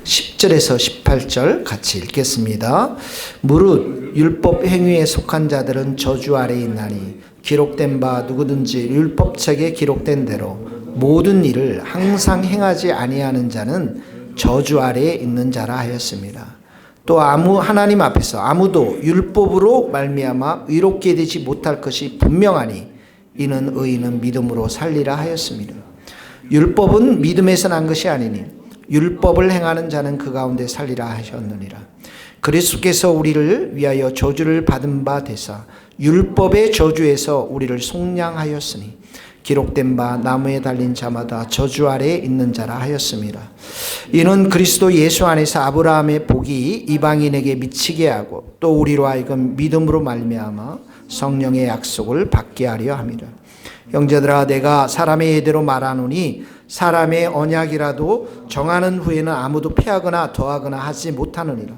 10절에서 18절 같이 읽겠습니다. 무릇 율법 행위에 속한 자들은 저주 아래에 있나니 기록된 바 누구든지 율법책에 기록된 대로 모든 일을 항상 행하지 아니하는 자는 저주 아래에 있는 자라 하였습니다. 또 하나님 앞에서 아무도 율법으로 말미암아 의롭게 되지 못할 것이 분명하니 이는 의인은 믿음으로 살리라 하였습니다. 율법은 믿음에서 난 것이 아니니 율법을 행하는 자는 그 가운데 살리라 하셨느니라. 그리스도께서 우리를 위하여 저주를 받은 바 되사 율법의 저주에서 우리를 속량하였으니 기록된 바 나무에 달린 자마다 저주 아래에 있는 자라 하였습니다. 이는 그리스도 예수 안에서 아브라함의 복이 이방인에게 미치게 하고 또 우리로 하여금 믿음으로 말미암아 성령의 약속을 받게 하려 함이라. 형제들아, 내가 사람의 예대로 말하노니 사람의 언약이라도 정하는 후에는 아무도 패하거나 더하거나 하지 못하느니라.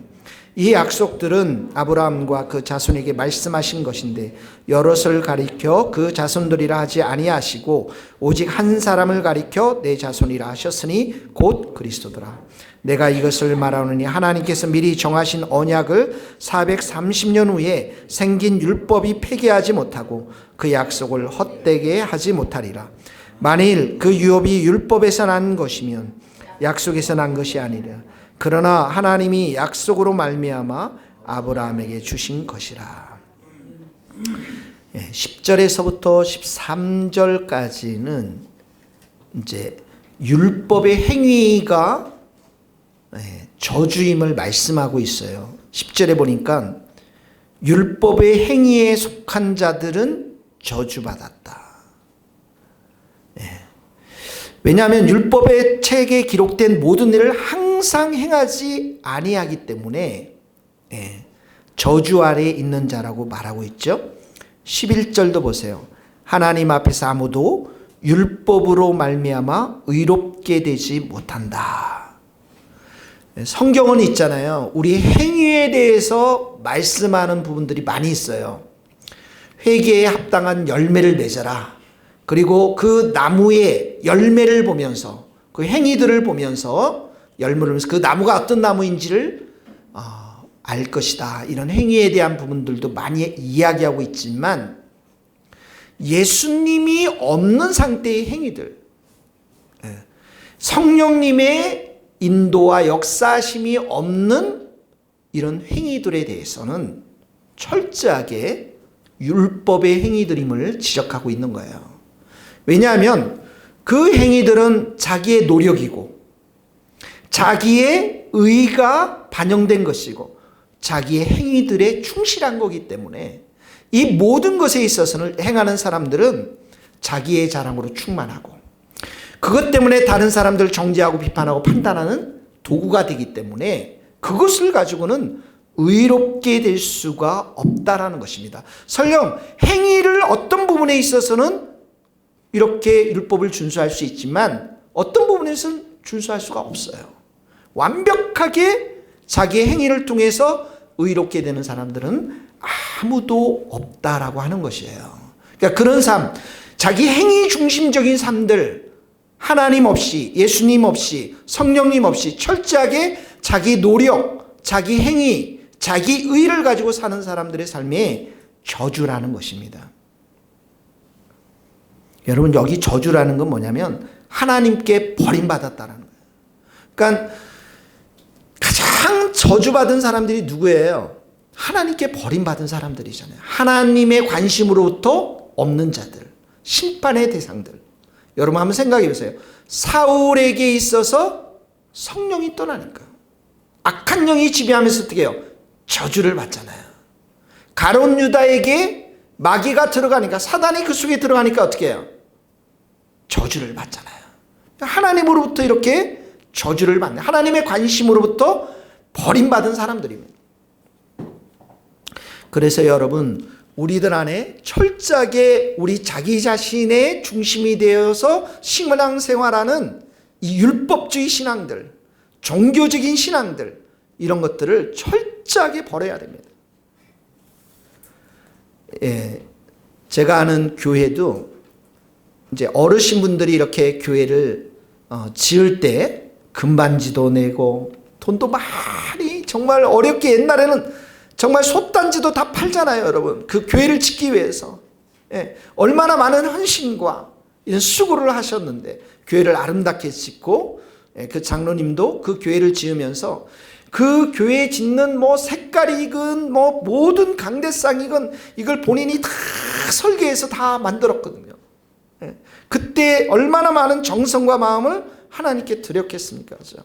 이 약속들은 아브라함과 그 자손에게 말씀하신 것인데 여럿을 가리켜 그 자손들이라 하지 아니하시고 오직 한 사람을 가리켜 내 자손이라 하셨으니 곧 그리스도더라. 내가 이것을 말하노니 하나님께서 미리 정하신 언약을 430년 후에 생긴 율법이 폐기하지 못하고 그 약속을 헛되게 하지 못하리라. 만일 그 유업이 율법에서 난 것이면 약속에서 난 것이 아니라 그러나 하나님이 약속으로 말미암아 아브라함에게 주신 것이라. 10절에서부터 13절까지는 이제 율법의 행위가 저주임을 말씀하고 있어요. 10절에 보니까 율법의 행위에 속한 자들은 저주받았다. 왜냐하면 율법의 책에 기록된 모든 일을 항상 행하지 아니하기 때문에 저주 아래에 있는 자라고 말하고 있죠. 11절도 보세요. 하나님 앞에서 아무도 율법으로 말미암아 의롭게 되지 못한다. 성경은 있잖아요. 우리 행위에 대해서 말씀하는 부분들이 많이 있어요. 회개에 합당한 열매를 맺어라. 그리고 그 나무의 열매를 보면서 그 행위들을 보면서 열매를 보면서 그 나무가 어떤 나무인지를 알 것이다. 이런 행위에 대한 부분들도 많이 이야기하고 있지만 예수님이 없는 상태의 행위들, 성령님의 인도와 역사심이 없는 이런 행위들에 대해서는 철저하게 율법의 행위들임을 지적하고 있는 거예요. 왜냐하면 그 행위들은 자기의 노력이고 자기의 의가 반영된 것이고 자기의 행위들에 충실한 거기 때문에 이 모든 것에 있어서는 행하는 사람들은 자기의 자랑으로 충만하고 그것 때문에 다른 사람들을 정죄하고 비판하고 판단하는 도구가 되기 때문에 그것을 가지고는 의롭게 될 수가 없다라는 것입니다. 설령 행위를 어떤 부분에 있어서는 이렇게 율법을 준수할 수 있지만 어떤 부분에서는 준수할 수가 없어요. 완벽하게 자기의 행위를 통해서 의롭게 되는 사람들은 아무도 없다라고 하는 것이에요. 그러니까 그런 삶, 자기 행위 중심적인 삶들, 하나님 없이, 예수님 없이, 성령님 없이 철저하게 자기 노력, 자기 행위, 자기 의를 가지고 사는 사람들의 삶에 저주라는 것입니다. 여러분, 여기 저주라는 건 뭐냐면 하나님께 버림받았다는 거예요. 그러니까 가장 저주받은 사람들이 누구예요? 하나님께 버림받은 사람들이잖아요. 하나님의 관심으로부터 없는 자들, 심판의 대상들. 여러분 한번 생각해 보세요. 사울에게 있어서 성령이 떠나니까 악한 영이 지배하면서 어떻게 해요? 저주를 받잖아요. 가룟 유다에게 마귀가 들어가니까, 사단이 그 속에 들어가니까 어떻게 해요? 저주를 받잖아요. 하나님으로부터 이렇게 저주를 받는, 하나님의 관심으로부터 버림받은 사람들입니다. 그래서 여러분, 우리들 안에 철저하게 우리 자기 자신의 중심이 되어서 신앙생활하는 이 율법주의 신앙들, 종교적인 신앙들, 이런 것들을 철저하게 버려야 됩니다. 제가 아는 교회도 이제 어르신분들이 이렇게 교회를 지을 때 금반지도 내고 돈도 많이 정말 어렵게 옛날에는 정말 솥단지도 다 팔잖아요, 여러분. 그 교회를 짓기 위해서. 예, 얼마나 많은 헌신과 이런 수고를 하셨는데 교회를 아름답게 짓고, 예, 그 장로님도 그 교회를 지으면서 그 교회 짓는 뭐 색깔이건 뭐 모든 강대상이건 이걸 본인이 다 설계해서 다 만들었거든요. 예, 그때 얼마나 많은 정성과 마음을 하나님께 드렸겠습니까? 그렇죠?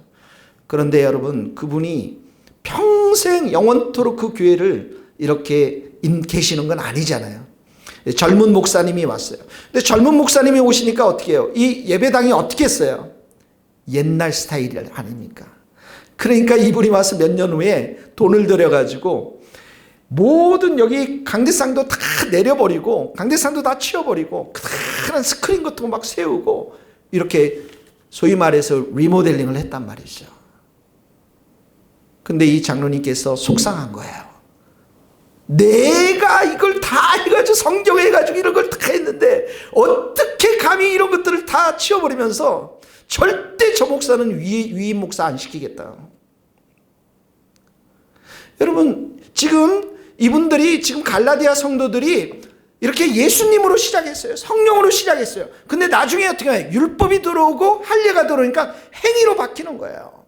그런데 여러분, 그분이 평생 영원토록 그 교회를 이렇게 계시는 건 아니잖아요. 젊은 목사님이 왔어요. 근데 젊은 목사님이 오시니까 어떻게 해요? 이 예배당이 어떻게 했어요? 옛날 스타일이 아닙니까? 그러니까 이분이 와서 몇 년 후에 돈을 들여가지고 모든 여기 강대상도 다 내려버리고 강대상도 다 치워버리고 큰 스크린 같은 거 막 세우고 이렇게 소위 말해서 리모델링을 했단 말이죠. 근데 이 장로님께서 속상한 거예요. 내가 이걸 다 해가지고 성경 해가지고 이런 걸 다 했는데 어떻게 감히 이런 것들을 다 치워버리면서 절대 저 목사는 위임 목사 안 시키겠다. 여러분, 지금 이분들이 지금 갈라디아 성도들이 이렇게 예수님으로 시작했어요. 성령으로 시작했어요. 근데 나중에 어떻게 해요? 율법이 들어오고 할례가 들어오니까 행위로 바뀌는 거예요.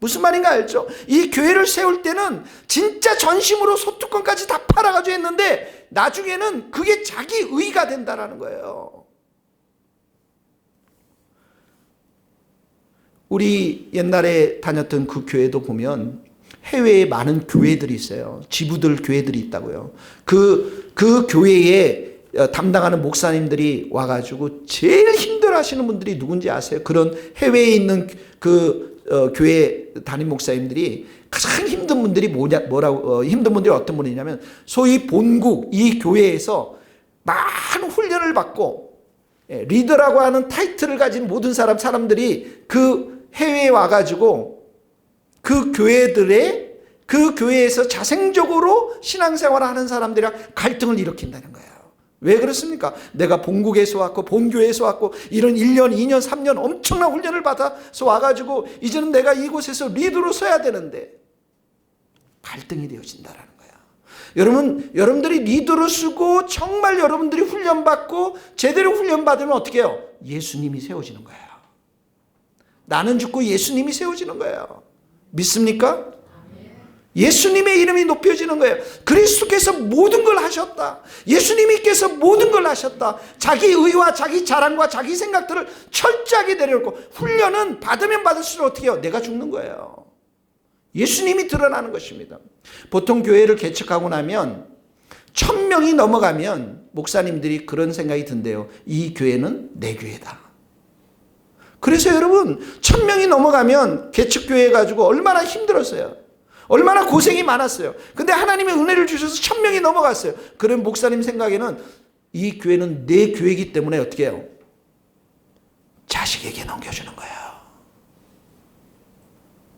무슨 말인가 알죠? 이 교회를 세울 때는 진짜 전심으로 소뚜껑까지 다 팔아가지고 했는데 나중에는 그게 자기 의가 된다는 거예요. 우리 옛날에 다녔던 그 교회도 보면 해외에 많은 교회들이 있어요. 지부들 교회들이 있다고요. 그 교회에 담당하는 목사님들이 와가지고 제일 힘들어하시는 분들이 누군지 아세요? 그런 해외에 있는 교회 담임 목사님들이 가장 힘든 분들이 힘든 분들이 어떤 분이냐면 소위 본국 이 교회에서 많은 훈련을 받고 리더라고 하는 타이틀을 가진 모든 사람들이 그 해외에 와가지고 그 교회에서 자생적으로 신앙생활을 하는 사람들이랑 갈등을 일으킨다는 거예요. 왜 그렇습니까? 내가 본국에서 왔고 본교회에서 왔고 이런 1년, 2년, 3년 엄청난 훈련을 받아서 와가지고 이제는 내가 이곳에서 리더로 서야 되는데 갈등이 되어진다는 거야. 여러분들이 리더로 쓰고 정말 여러분들이 훈련받고 제대로 훈련받으면 어떻게 해요? 예수님이 세워지는 거예요. 나는 죽고 예수님이 세워지는 거예요. 믿습니까? 예수님의 이름이 높여지는 거예요. 그리스도께서 모든 걸 하셨다. 예수님께서 모든 걸 하셨다. 자기 의와 자기 자랑과 자기 생각들을 철저하게 내려놓고 훈련은 받으면 받을수록 어떻게 해요? 내가 죽는 거예요. 예수님이 드러나는 것입니다. 보통 교회를 개척하고 나면 1000명이 넘어가면 목사님들이 그런 생각이 든대요. 이 교회는 내 교회다. 그래서 여러분 1000명이 넘어가면 개척교회 가지고 얼마나 힘들었어요. 얼마나 고생이 많았어요. 근데 하나님의 은혜를 주셔서 1000명이 넘어갔어요. 그런 목사님 생각에는 이 교회는 내 교회이기 때문에 어떻게 해요? 자식에게 넘겨주는 거예요.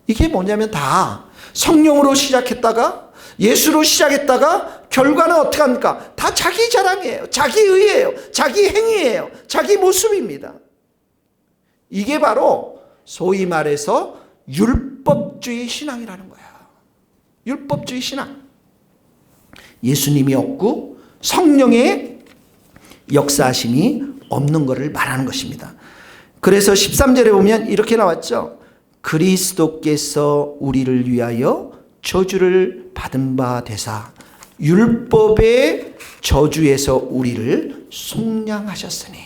이게 뭐냐면 다 성령으로 시작했다가 예수로 시작했다가 결과는 어떻게 합니까? 다 자기 자랑이에요. 자기 의예요. 자기 행위예요. 자기 모습입니다. 이게 바로 소위 말해서 율법주의 신앙이라는 거예요. 율법주의 신앙. 예수님이 없고 성령의 역사하심이 없는 것을 말하는 것입니다. 그래서 13절에 보면 이렇게 나왔죠. 그리스도께서 우리를 위하여 저주를 받은 바 되사 율법의 저주에서 우리를 속량하셨으니.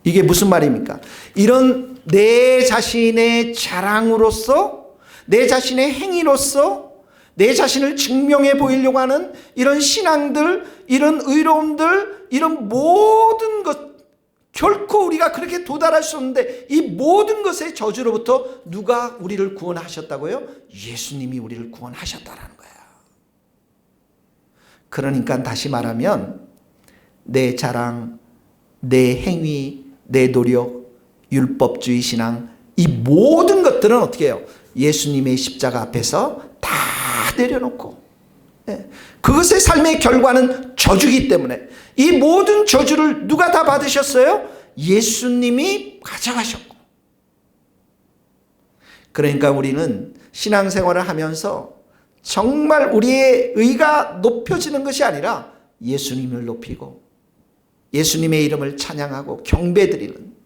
이게 무슨 말입니까? 이런 내 자신의 자랑으로서 내 자신의 행위로서 내 자신을 증명해 보이려고 하는 이런 신앙들, 이런 의로움들, 이런 모든 것 결코 우리가 그렇게 도달할 수 없는데 이 모든 것의 저주로부터 누가 우리를 구원하셨다고요? 예수님이 우리를 구원하셨다라는 거예요. 그러니까 다시 말하면 내 자랑, 내 행위, 내 노력, 율법주의 신앙 이 모든 것들은 어떻게 해요? 예수님의 십자가 앞에서 다 내려놓고 그것의 삶의 결과는 저주이기 때문에 이 모든 저주를 누가 다 받으셨어요? 예수님이 가져가셨고. 그러니까 우리는 신앙생활을 하면서 정말 우리의 의가 높여지는 것이 아니라 예수님을 높이고 예수님의 이름을 찬양하고 경배드리는,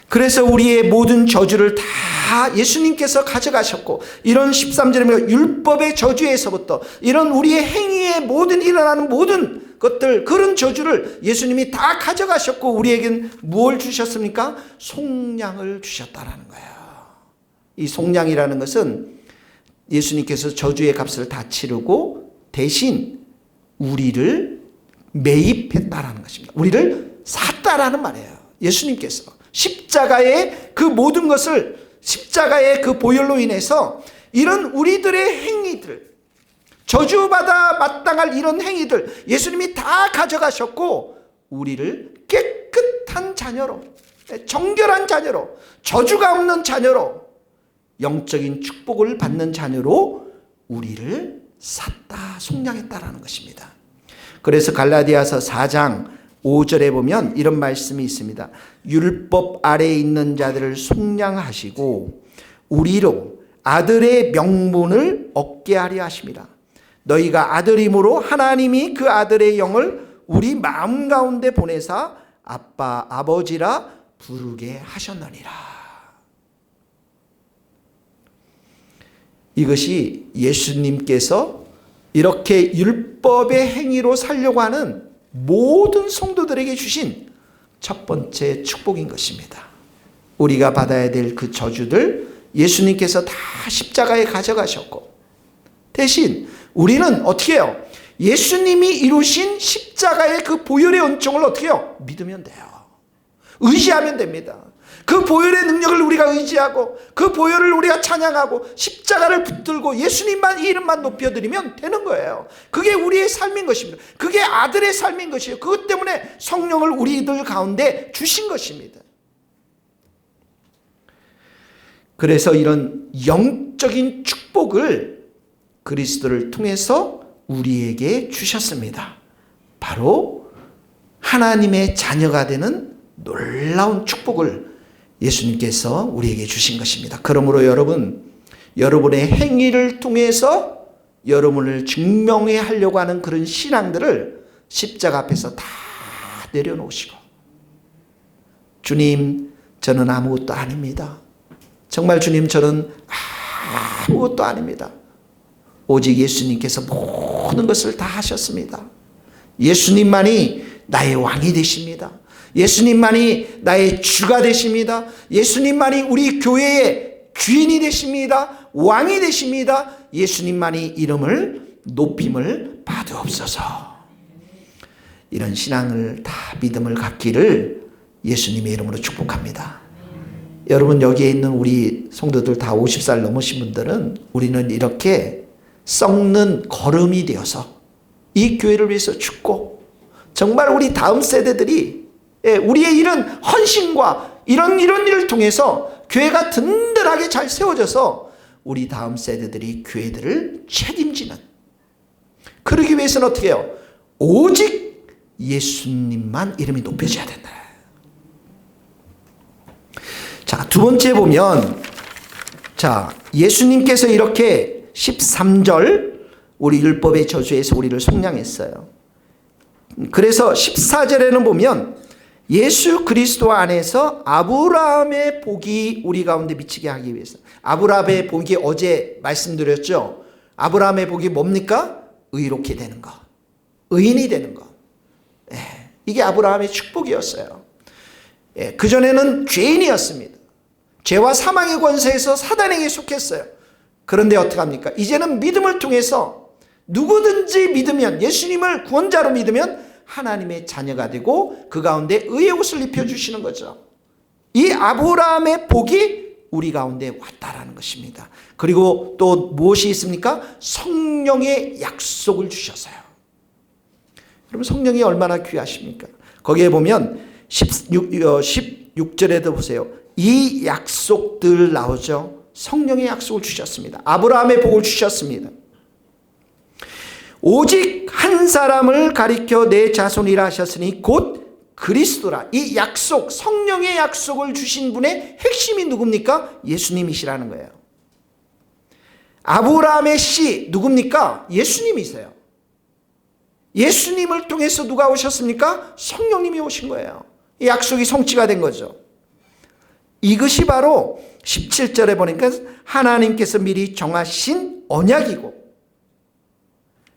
그래서 우리의 모든 저주를 다 예수님께서 가져가셨고, 이런 13절에 보면 율법의 저주에서부터 이런 우리의 행위에 모든 일어나는 모든 것들, 그런 저주를 예수님이 다 가져가셨고 우리에겐 무엇을 주셨습니까? 속량을 주셨다라는 거예요. 이 속량이라는 것은 예수님께서 저주의 값을 다 치르고 대신 우리를 매입했다라는 것입니다. 우리를 샀다라는 말이에요. 예수님께서 십자가의 그 모든 것을, 십자가의 그 보혈로 인해서 이런 우리들의 행위들, 저주받아 마땅할 이런 행위들 예수님이 다 가져가셨고 우리를 깨끗한 자녀로, 정결한 자녀로, 저주가 없는 자녀로, 영적인 축복을 받는 자녀로 우리를 샀다, 속량했다라는 것입니다. 그래서 갈라디아서 4장 5절에 보면 이런 말씀이 있습니다. 율법 아래에 있는 자들을 속량하시고 우리로 아들의 명분을 얻게 하려 하십니다. 너희가 아들임으로 하나님이 그 아들의 영을 우리 마음 가운데 보내사 아빠 아버지라 부르게 하셨느니라. 이것이 예수님께서 이렇게 율법의 행위로 살려고 하는 모든 성도들에게 주신 첫 번째 축복인 것입니다. 우리가 받아야 될 그 저주들 예수님께서 다 십자가에 가져가셨고, 대신 우리는 어떻게 해요? 예수님이 이루신 십자가의 그 보혈의 은총을 어떻게 해요? 믿으면 돼요. 의지하면 됩니다. 그 보혈의 능력을 우리가 의지하고 그 보혈을 우리가 찬양하고 십자가를 붙들고 예수님만 이름만 높여드리면 되는 거예요. 그게 우리의 삶인 것입니다. 그게 아들의 삶인 것이에요. 그것 때문에 성령을 우리들 가운데 주신 것입니다. 그래서 이런 영적인 축복을 그리스도를 통해서 우리에게 주셨습니다. 바로 하나님의 자녀가 되는 놀라운 축복을 예수님께서 우리에게 주신 것입니다. 그러므로 여러분, 여러분의 행위를 통해서 여러분을 증명해 하려고 하는 그런 신앙들을 십자가 앞에서 다 내려놓으시고, 주님, 저는 아무것도 아닙니다. 정말 주님, 저는 아무것도 아닙니다. 오직 예수님께서 모든 것을 다 하셨습니다. 예수님만이 나의 왕이 되십니다. 예수님만이 나의 주가 되십니다. 예수님만이 우리 교회의 주인이 되십니다. 왕이 되십니다. 예수님만이 이름을 높임을 받으옵소서. 이런 신앙을 다 믿음을 갖기를 예수님의 이름으로 축복합니다. 여러분, 여기에 있는 우리 성도들 다 50살 넘으신 분들은 우리는 이렇게 썩는 거름이 되어서 이 교회를 위해서 죽고, 정말 우리 다음 세대들이 우리의 이런 헌신과 이런 일을 통해서 교회가 든든하게 잘 세워져서 우리 다음 세대들이 교회들을 책임지는, 그러기 위해서는 어떻게 해요? 오직 예수님만 이름이 높여져야 된다. 자, 두 번째 보면, 자, 예수님께서 이렇게 13절 우리 율법의 저주에서 우리를 속량했어요. 그래서 14절에는 보면 예수 그리스도 안에서 아브라함의 복이 우리 가운데 미치게 하기 위해서, 아브라함의 복이 어제 말씀드렸죠. 아브라함의 복이 뭡니까? 의롭게 되는 것, 의인이 되는 것. 이게 아브라함의 축복이었어요. 그전에는 죄인이었습니다. 죄와 사망의 권세에서 사단에게 속했어요. 그런데 어떡합니까? 이제는 믿음을 통해서 누구든지 믿으면, 예수님을 구원자로 믿으면 하나님의 자녀가 되고 그 가운데 의의 옷을 입혀주시는 거죠. 이 아브라함의 복이 우리 가운데 왔다라는 것입니다. 그리고 또 무엇이 있습니까? 성령의 약속을 주셨어요. 여러분, 성령이 얼마나 귀하십니까? 거기에 보면 16절에도 보세요. 이 약속들 나오죠. 성령의 약속을 주셨습니다. 아브라함의 복을 주셨습니다. 오직 한 사람을 가리켜 내 자손이라 하셨으니 곧 그리스도라. 이 약속, 성령의 약속을 주신 분의 핵심이 누굽니까? 예수님이시라는 거예요. 아브라함의 씨 누굽니까? 예수님이세요. 예수님을 통해서 누가 오셨습니까? 성령님이 오신 거예요. 이 약속이 성취가 된 거죠. 이것이 바로 17절에 보니까 하나님께서 미리 정하신 언약이고,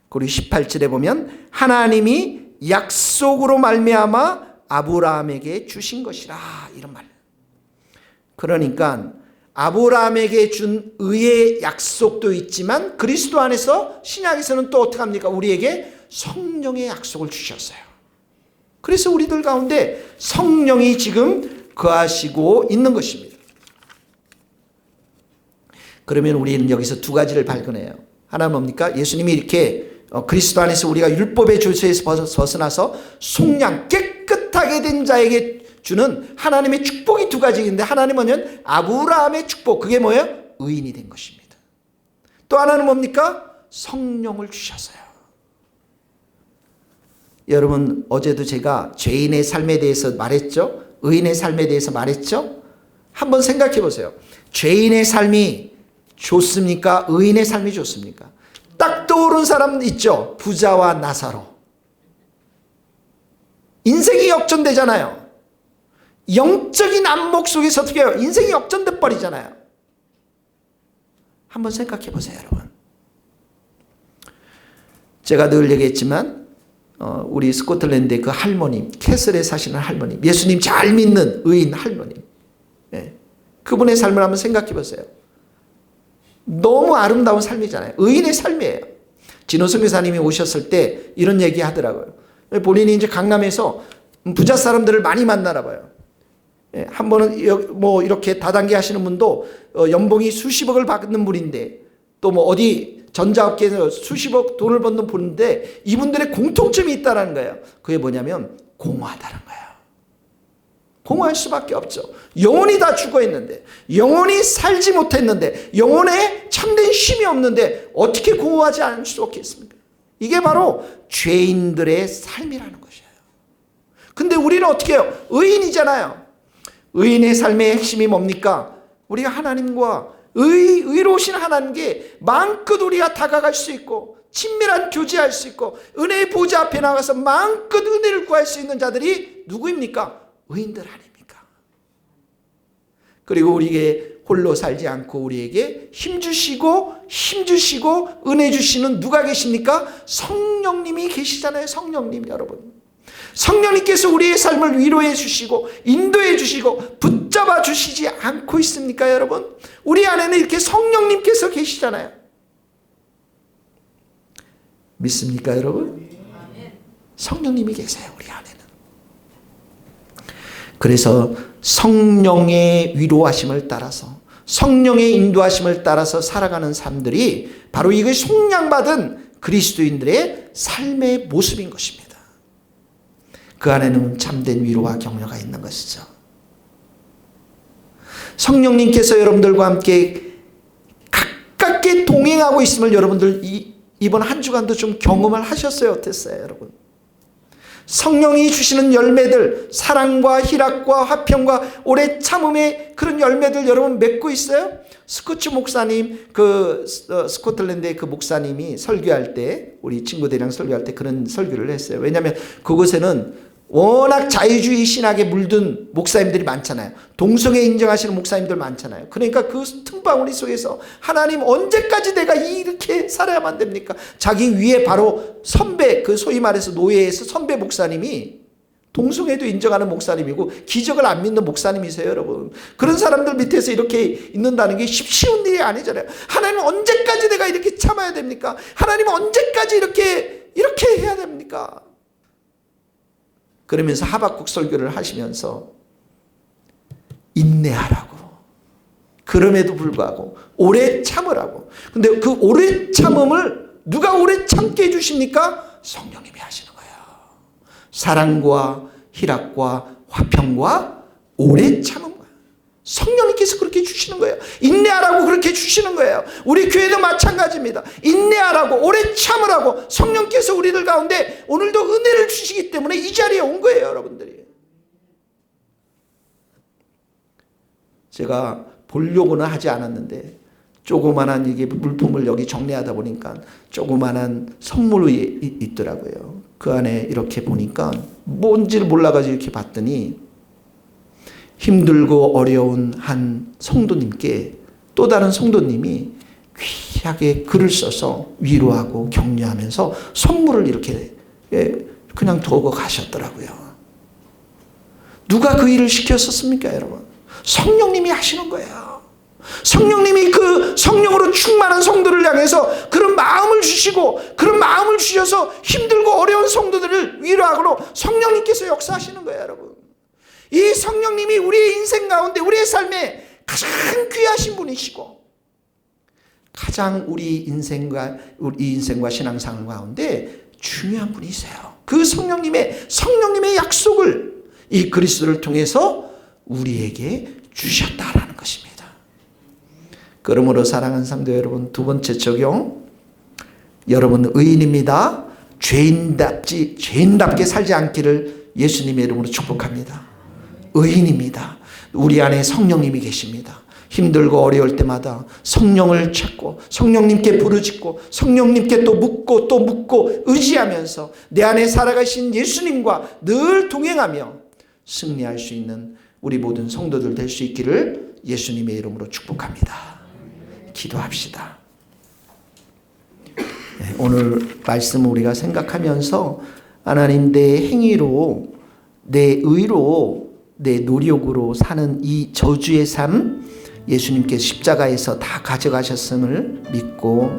그리고 18절에 보면 하나님이 약속으로 말미암아 아브라함에게 주신 것이라, 이런 말. 그러니까 아브라함에게 준 의의 약속도 있지만 그리스도 안에서 신약에서는 또 어떻게 합니까? 우리에게 성령의 약속을 주셨어요. 그래서 우리들 가운데 성령이 지금 거하시고 있는 것입니다. 그러면 우리는 여기서 두 가지를 발견해요. 하나는 뭡니까? 예수님이 이렇게 그리스도 안에서 우리가 율법의 조세에서 벗어나서 속량 깨끗하게 된 자에게 주는 하나님의 축복이 두 가지인데, 하나님은 뭐냐면 아브라함의 축복, 그게 뭐예요? 의인이 된 것입니다. 또 하나는 뭡니까? 성령을 주셨어요. 여러분, 어제도 제가 죄인의 삶에 대해서 말했죠? 의인의 삶에 대해서 말했죠? 한번 생각해 보세요. 죄인의 삶이 좋습니까? 의인의 삶이 좋습니까? 딱 떠오른 사람 있죠? 부자와 나사로. 인생이 역전되잖아요. 영적인 안목 속에서 어떻게 해요? 인생이 역전돼 버리잖아요. 한번 생각해 보세요, 여러분. 제가 늘 얘기했지만 우리 스코틀랜드의 그 할머님, 캐슬에 사시는 할머님, 예수님 잘 믿는 의인 할머님, 그분의 삶을 한번 생각해 보세요. 너무 아름다운 삶이잖아요. 의인의 삶이에요. 진호성 교사님이 오셨을 때 이런 얘기 하더라고요. 본인이 이제 강남에서 부자 사람들을 많이 만나나 봐요. 한 번은 뭐 이렇게 다단계 하시는 분도 연봉이 수십억을 받는 분인데, 또 뭐 어디 전자업계에서 수십억 돈을 버는 분인데, 이분들의 공통점이 있다는 거예요. 그게 뭐냐면 공허하다는 거예요. 공허할 수밖에 없죠. 영혼이 다 죽어 있는데, 영혼이 살지 못했는데, 영혼에 참된 쉼이 없는데 어떻게 공허하지 않을 수 없겠습니까? 이게 바로 죄인들의 삶이라는 것이에요. 근데 우리는 어떻게 해요? 의인이잖아요. 의인의 삶의 핵심이 뭡니까? 우리가 하나님과 의로우신 하나님께 마음껏 우리가 다가갈 수 있고, 친밀한 교제할 수 있고, 은혜의 보좌 앞에 나가서 마음껏 은혜를 구할 수 있는 자들이 누구입니까? 의인들 아닙니까? 그리고 우리에게 홀로 살지 않고 우리에게 힘주시고 은혜 주시는 누가 계십니까? 성령님이 계시잖아요. 성령님. 여러분, 성령님께서 우리의 삶을 위로해 주시고 인도해 주시고 붙잡아 주시지 않고 있습니까, 여러분? 우리 안에는 이렇게 성령님께서 계시잖아요. 믿습니까, 여러분? 성령님이 계세요, 우리 안에는. 그래서 성령의 위로하심을 따라서, 성령의 인도하심을 따라서 살아가는 삶들이 바로 이걸 속량받은 그리스도인들의 삶의 모습인 것입니다. 그 안에는 참된 위로와 격려가 있는 것이죠. 성령님께서 여러분들과 함께 가깝게 동행하고 있음을 여러분들 이번 한 주간도 좀 경험을 하셨어요? 어땠어요, 여러분? 성령이 주시는 열매들, 사랑과 희락과 화평과 오래 참음의 그런 열매들 여러분 맺고 있어요? 스코츠 목사님, 스코틀랜드의 그 목사님이 설교할 때, 우리 친구들이랑 설교할 때 그런 설교를 했어요. 왜냐하면 그곳에는 워낙 자유주의 신학에 물든 목사님들이 많잖아요. 동성애 인정하시는 목사님들 많잖아요. 그러니까 그 틈바구니 속에서 하나님 언제까지 내가 이렇게 살아야만 됩니까? 자기 위에 바로 선배, 그 소위 말해서 노예에서 선배 목사님이 동성애도 인정하는 목사님이고 기적을 안 믿는 목사님이세요, 여러분. 그런 사람들 밑에서 이렇게 있는다는 게 쉬운 일이 아니잖아요. 하나님 언제까지 내가 이렇게 참아야 됩니까? 하나님 언제까지 이렇게 해야 됩니까? 그러면서 하박국 설교를 하시면서 인내하라고, 그럼에도 불구하고 오래 참으라고. 근데 그 오래 참음을 누가 오래 참게 해주십니까? 성령님이 하시는 거예요. 사랑과 희락과 화평과 오래 참음. 성령님께서 그렇게 주시는 거예요. 인내하라고 그렇게 주시는 거예요. 우리 교회도 마찬가지입니다. 인내하라고, 오래 참으라고 성령께서 우리들 가운데 오늘도 은혜를 주시기 때문에 이 자리에 온 거예요, 여러분들이. 제가 보려고는 하지 않았는데 조그만한 이게 물품을 여기 정리하다 보니까 조그만한 선물이 있더라고요. 그 안에 이렇게 보니까 뭔지를 몰라가지고 이렇게 봤더니 힘들고 어려운 한 성도님께 또 다른 성도님이 귀하게 글을 써서 위로하고 격려하면서 선물을 이렇게 그냥 두고 가셨더라고요. 누가 그 일을 시켰었습니까, 여러분? 성령님이 하시는 거예요. 성령님이 그 성령으로 충만한 성도를 향해서 그런 마음을 주시고 그런 마음을 주셔서 힘들고 어려운 성도들을 위로하고 성령님께서 역사하시는 거예요, 여러분. 이 성령님이 우리의 인생 가운데 우리의 삶에 가장 귀하신 분이시고 가장 우리 인생과 신앙생활 가운데 중요한 분이세요. 그 성령님의 약속을 이 그리스도를 통해서 우리에게 주셨다라는 것입니다. 그러므로 사랑하는 성도 여러분, 두 번째 적용, 여러분 의인입니다. 죄인답게 살지 않기를 예수님의 이름으로 축복합니다. 의인입니다. 우리 안에 성령님이 계십니다. 힘들고 어려울 때마다 성령을 찾고 성령님께 부르짖고 성령님께 또 묻고 의지하면서 내 안에 살아가신 예수님과 늘 동행하며 승리할 수 있는 우리 모든 성도들 될 수 있기를 예수님의 이름으로 축복합니다. 기도합시다. 오늘 말씀 우리가 생각하면서 하나님 내 행위로 내 의로 내 노력으로 사는 이 저주의 삶 예수님께서 십자가에서 다 가져가셨음을 믿고